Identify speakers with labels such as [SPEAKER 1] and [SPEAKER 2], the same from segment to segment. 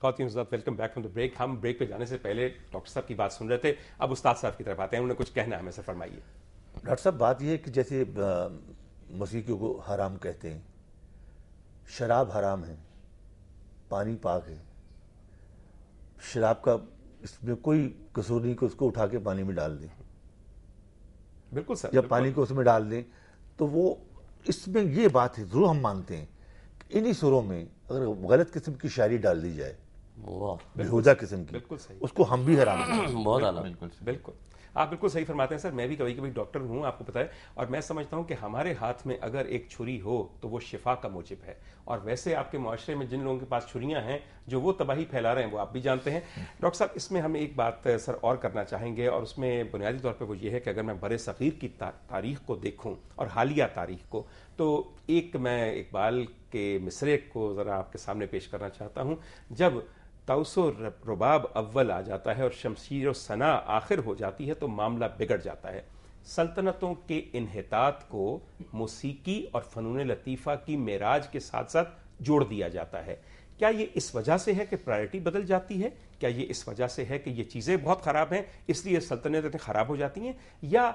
[SPEAKER 1] ख़वातीन हज़रात, welcome back from the break. हम ब्रेक पे जाने से पहले डॉक्टर साहब की बात सुन रहे थे, अब उस्ताद साहब की तरफ आते हैं, उन्हें कुछ कहना है, हमें से फरमाइए।
[SPEAKER 2] डॉक्टर साहब, बात यह है कि जैसे मौसीकी को हराम कहते हैं, शराब हराम है, पानी पाक है। शराब का इसमें कोई कसूर नहीं कि उसको उठा के पानी में डाल दें,
[SPEAKER 1] बिल्कुल सर,
[SPEAKER 2] या पानी को उसमें डाल दें, तो वो इसमें ये बात है, जरूर हम मानते हैं कि इन्हीं सुरों में अगर गलत किस्म की शायरी डाल दी जाए, बेहुदा किस्म की,
[SPEAKER 1] बिल्कुल सही,
[SPEAKER 2] उसको हम भी हराम करते
[SPEAKER 3] बहुत आला।
[SPEAKER 1] बिल्कुल आप बिल्कुल सही फरमाते हैं सर। मैं भी कभी कभी डॉक्टर हूँ, आपको पता है, और मैं समझता हूँ कि हमारे हाथ में अगर एक छुरी हो तो वो शिफा का मूजिब है। और वैसे आपके माशरे में जिन लोगों के पास छुरियाँ हैं, जो वो तबाही फैला रहे हैं, वो आप भी जानते हैं। डॉक्टर साहब, इसमें हम एक बात सर और करना चाहेंगे, और उसमें बुनियादी तौर पर वो ये है कि अगर मैं बड़े सग़ीर की तारीख को देखूँ और हालिया तारीख को, तो एक मैं इकबाल के मिसरे को ज़रा आपके सामने पेश करना चाहता हूँ। जब तौसो रुबाब अव्वल आ जाता है और शमशीर व सना आखिर हो जाती है तो मामला बिगड़ जाता है। सल्तनतों के इन्हितात को मौसीकी और फ़नून लतीफ़ा की मेराज के साथ साथ जोड़ दिया जाता है। क्या ये इस वजह से है कि प्रायोरिटी बदल जाती है? क्या ये इस वजह से है कि ये चीज़ें बहुत ख़राब हैं इसलिए सल्तनतें ख़राब हो जाती हैं? या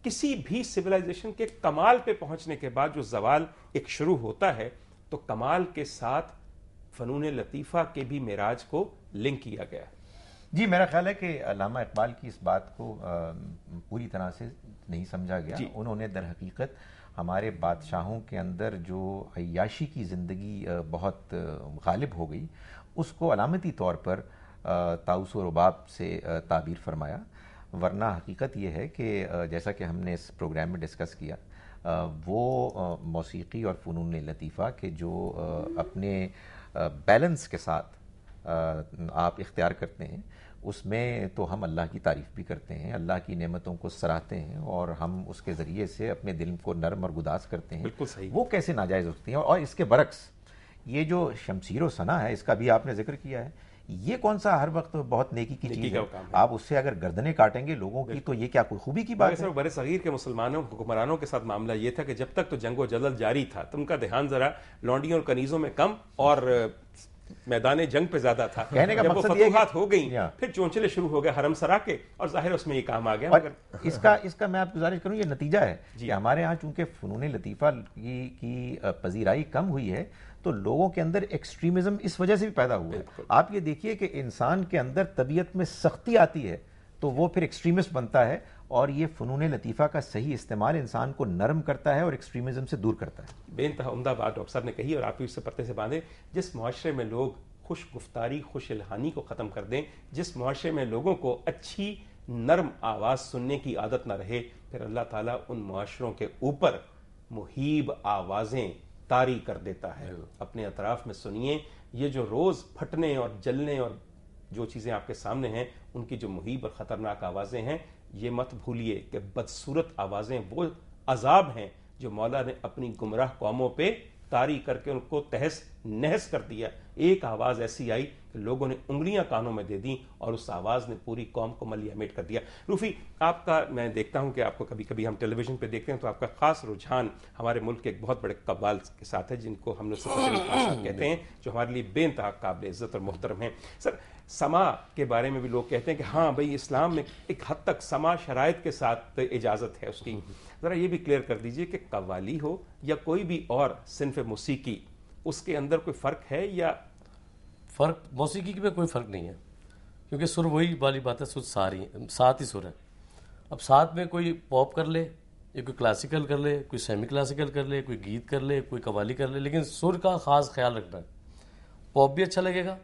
[SPEAKER 1] किसी भी सिविलाइजेशन के कमाल पे पहुँचने के बाद जो जवाल एक शुरू होता है, तो कमाल के साथ फ़नून लतीफ़ा के भी मेराज को लिंक किया गया है?
[SPEAKER 4] जी, मेरा ख्याल है कि अल्लामा इकबाल की इस बात को पूरी तरह से नहीं समझा गया। उन्होंने दर हकीकत हमारे बादशाहों के अंदर जो अय्याशी की ज़िंदगी बहुत गालिब हो गई, उसको अलामती तौर पर ताउस व रुबाब से ताबीर फरमाया। वरना हकीकत ये है कि जैसा कि हमने इस प्रोग्राम में डिस्कस किया, वो मौसीकी और फ़नून लतीफ़ा के जो अपने बैलेंस के साथ आप इख्तियार करते हैं, उसमें तो हम अल्लाह की तारीफ़ भी करते हैं, अल्लाह की नेमतों को सराहते हैं, और हम उसके ज़रिए से अपने दिल को नरम और गुदास करते हैं।
[SPEAKER 1] बिल्कुल सही।
[SPEAKER 4] वो कैसे नाजायज़ होती हैं? और इसके बरक्स ये जो शमशीर व सना है, इसका भी आपने जिक्र किया है, ये कौन सा हर वक्त बहुत नेकी की चीज़ है? आप उससे अगर गर्दनें काटेंगे लोगों की, तो ये क्या कोई खूबी की बात है?
[SPEAKER 1] बड़े सगीर के मुसलमानों हुक्मरानों के साथ मामला ये था कि जब तक तो जंगो जदल जारी था, तो उनका ध्यान जरा लौंडियों और कनीजों में कम और मैदान जंग पे ज्यादा था।
[SPEAKER 4] कहने का
[SPEAKER 1] जब वो
[SPEAKER 4] मकसद ये
[SPEAKER 1] फतूहात हो गई, फिर चोंचले शुरू हो गए हरम सरा के, और जाहिर उसमें ये काम आ गया।
[SPEAKER 4] और इसका मैं आपको गुजारिश करूं, ये नतीजा है कि हमारे यहाँ चूंकि फ़नून लतीफ़ा की पजीराई कम हुई है, तो लोगों के अंदर एक्सट्रीमिज्म इस वजह से भी पैदा हुआ है। आप ये देखिए कि इंसान के अंदर तबीयत में सख्ती आती है तो वो फिर एक्सट्रीमिस्ट बनता है, और ये फ़नून लतीफ़ा का सही इस्तेमाल इंसान को नरम करता है और एक्सट्रीमिज्म से दूर करता है।
[SPEAKER 1] बेइंतहा उम्दा बात डॉक्टर साहब ने कही, और आप भी उससे पर्दे से बांधे। जिस मुआशरे में लोग खुश गुफ्तारी, खुश इल्हानी को ख़त्म कर दें, जिस मुआशरे में लोगों को अच्छी नरम आवाज़ सुनने की आदत ना रहे, फिर अल्लाह ताला उन मुआशरों के ऊपर मुहीब आवाज़ें तारी कर देता है। अपने अतराफ में सुनिए, ये जो रोज़ फटने और जलने और जो चीज़ें आपके सामने हैं, उनकी जो मुहीब और ख़तरनाक आवाज़ें हैं, ये मत भूलिए कि बदसूरत आवाज़ें वो अजाब हैं जो मौला ने अपनी गुमराह कौमों पे तारी करके उनको तहस नहस कर दिया। एक आवाज़ ऐसी आई कि लोगों ने उंगलियां कानों में दे दी, और उस आवाज़ ने पूरी कौम को मलियामेट कर दिया। रूफी, आपका मैं देखता हूं कि आपको कभी कभी हम टेलीविज़न पे देखते हैं तो आपका ख़ास रुझान हमारे मुल्क के एक बहुत बड़े कव्वाल के साथ है, जिनको हम कहते हैं, जो हमारे लिए बेइंतहा काबिल इज़्ज़त और मोहतरम हैं। सर, समा के बारे में भी लोग कहते हैं कि हाँ भाई, इस्लाम में एक हद तक समा शराइत के साथ इजाज़त है उसकी। ज़रा ये भी क्लियर कर दीजिए कि कव्वाली हो या कोई भी और सिन्फ मौसीकी, उसके अंदर कोई फ़र्क है? या
[SPEAKER 3] फ़र्क मौसीकी में कोई फ़र्क नहीं है, क्योंकि सुर वही वाली बात है, सुर सारी सात ही सुर है। अब साथ में कोई पॉप कर ले, या कोई क्लासिकल कर ले, कोई सेमी क्लासिकल कर ले, कोई गीत कर ले, कोई कव्वाली कर ले, लेकिन सुर का ख़ास ख्याल रखना है। पॉप भी अच्छा लगेगा,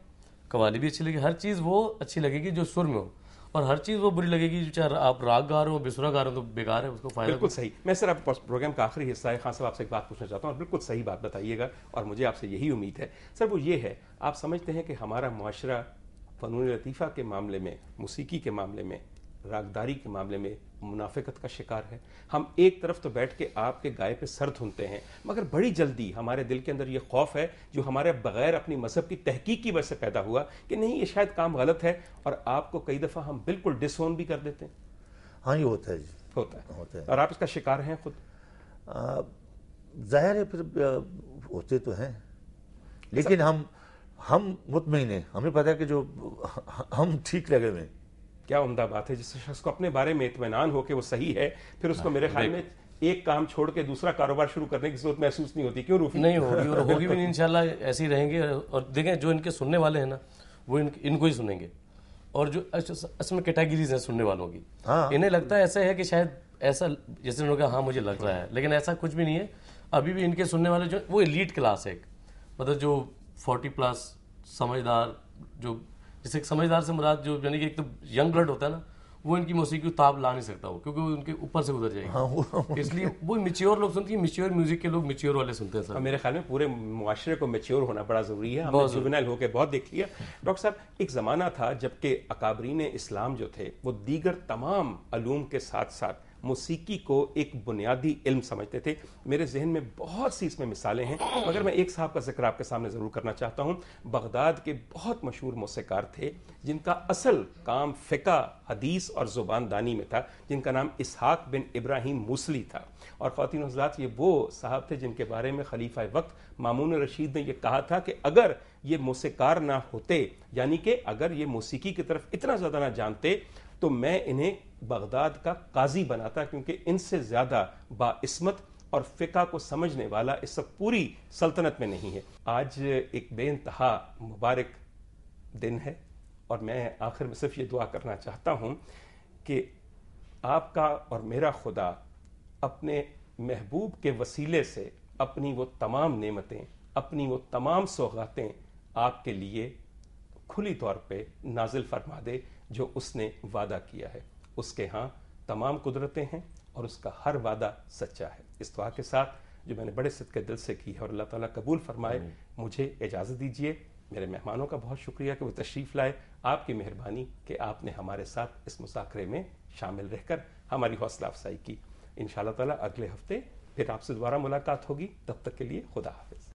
[SPEAKER 3] कव्वाली भी अच्छी लगेगी, हर चीज़ वो अच्छी लगेगी जो सुर में हो, और हर चीज़ वो बुरी लगेगी जो चाहे आप राग गा रहे हो, बेसुरा गा रहे हो, तो बेकार है, उसको फायदा।
[SPEAKER 1] बिल्कुल सही। मैं सर, आप प्रोग्राम का आखिरी हिस्सा है, खान साहब आपसे एक बात पूछना चाहता हूँ, और बिल्कुल सही बात बताइएगा, और मुझे आपसे यही उम्मीद है सर। वो ये है, आप समझते हैं कि हमारा मुआशरा फ़नून लतीफ़ा के मामले में, मौसीकी के मामले में, रागदारी के मामले में मुनाफिकत का शिकार है? हम एक तरफ तो बैठ के आपके गाए पे सर धुनते हैं, मगर बड़ी जल्दी हमारे दिल के अंदर ये खौफ है जो हमारे बगैर अपनी मजहब की तहकीक की वजह से पैदा हुआ, कि नहीं ये शायद काम गलत है, और आपको कई दफ़ा हम बिल्कुल डिसोन भी कर देते हैं।
[SPEAKER 2] हाँ, ये होता है जी,
[SPEAKER 1] होता है। और आप इसका शिकार हैं खुद?
[SPEAKER 2] जाहिर है, फिर होते तो हैं, लेकिन हम हम मुतमईन हैं, हमें पता है कि जो हम ठीक लगे हुए हैं।
[SPEAKER 1] क्या उम्दा बात है, जिस शख्स को अपने बारे में इत्मीनान हो कि वो सही है, फिर उसको मेरे ख्याल में एक काम छोड़ के दूसरा कारोबार शुरू करने की जरूरत महसूस नहीं होती। क्यों रूफी?
[SPEAKER 3] नहीं होगी, और होगी भी नहीं इंशाल्लाह, ऐसे ही रहेंगे। और देखें जो इनके सुनने वाले हैं ना, वो इनको ही सुनेंगे। और जो असल में कैटेगरीज हैं सुनने वालों की, इन्हें लगता है ऐसा है कि शायद ऐसा, जैसे उन्होंने कहा हाँ मुझे लग रहा है, लेकिन ऐसा कुछ भी नहीं है। अभी भी इनके सुनने वाले जो वो एलीट क्लास है, मतलब जो 40+ समझदार, जो जैसे समझदार से मुराद जो यानी कि एक तो यंग ब्लड होता है ना, वो इनकी मौसीकी ताब ला नहीं सकता वो, क्योंकि वो उनके ऊपर से गुजर जाएगी। इसलिए वो मिच्योर लोग सुनते हैं, मिच्योर म्यूजिक के लोग मिच्योर वाले सुनते हैं सर।
[SPEAKER 1] मेरे ख्याल में पूरे मुआशरे को मैच्योर होना बड़ा जरूरी है। हमने जुवेनाइल होकर बहुत देख लिया। डॉक्टर साहब, एक जमाना था जबकि अकाबरीन इस्लाम जो थे वो दीगर तमाम अलूम के साथ साथ मौसीकी को एक बुनियादी इल्म समझते थे। मेरे जहन में बहुत सी इसमें मिसालें हैं, मगर मैं एक साहब का जिक्र आपके सामने ज़रूर करना चाहता हूँ। बगदाद के बहुत मशहूर मौसीकार थे जिनका असल काम फ़िक़ा, हदीस और ज़ुबानदानी में था, जिनका नाम इसहाक बिन इब्राहिम मूसली था। और ख़वातीन हज़रात, ये वो साहब थे जिनके बारे में खलीफा वक्त मामून रशीद ने यह कहा था कि अगर ये मौसीकार ना होते, यानी कि अगर ये मौसीकी की तरफ इतना ज़्यादा ना जानते, तो मैं इन्हें बगदाद का काजी बनाता, क्योंकि इनसे ज्यादा बाइस्मत और फ़िक़ा को समझने वाला इस सब पूरी सल्तनत में नहीं है। आज एक बेइंतहा मुबारक दिन है और मैं आखिर में सिर्फ ये दुआ करना चाहता हूँ कि आपका और मेरा खुदा अपने महबूब के वसीले से अपनी वो तमाम नेमतें, अपनी वो तमाम सौगातें आपके लिए खुली तौर पे नाजिल फरमा दे जो उसने वादा किया है। उसके यहाँ तमाम कुदरतें हैं और उसका हर वादा सच्चा है। इस दुआ के साथ जो मैंने बड़े सदके दिल से की है और अल्लाह ताला कबूल फरमाए, मुझे इजाज़त दीजिए। मेरे मेहमानों का बहुत शुक्रिया कि वो तशरीफ़ लाए। आपकी मेहरबानी कि आपने हमारे साथ इस मुज़ाकरे में शामिल रहकर हमारी हौसला अफजाई की। इंशाअल्लाह ताला अगले हफ्ते फिर आपसे दोबारा मुलाकात होगी। तब तक के लिए खुदा हाफिज़।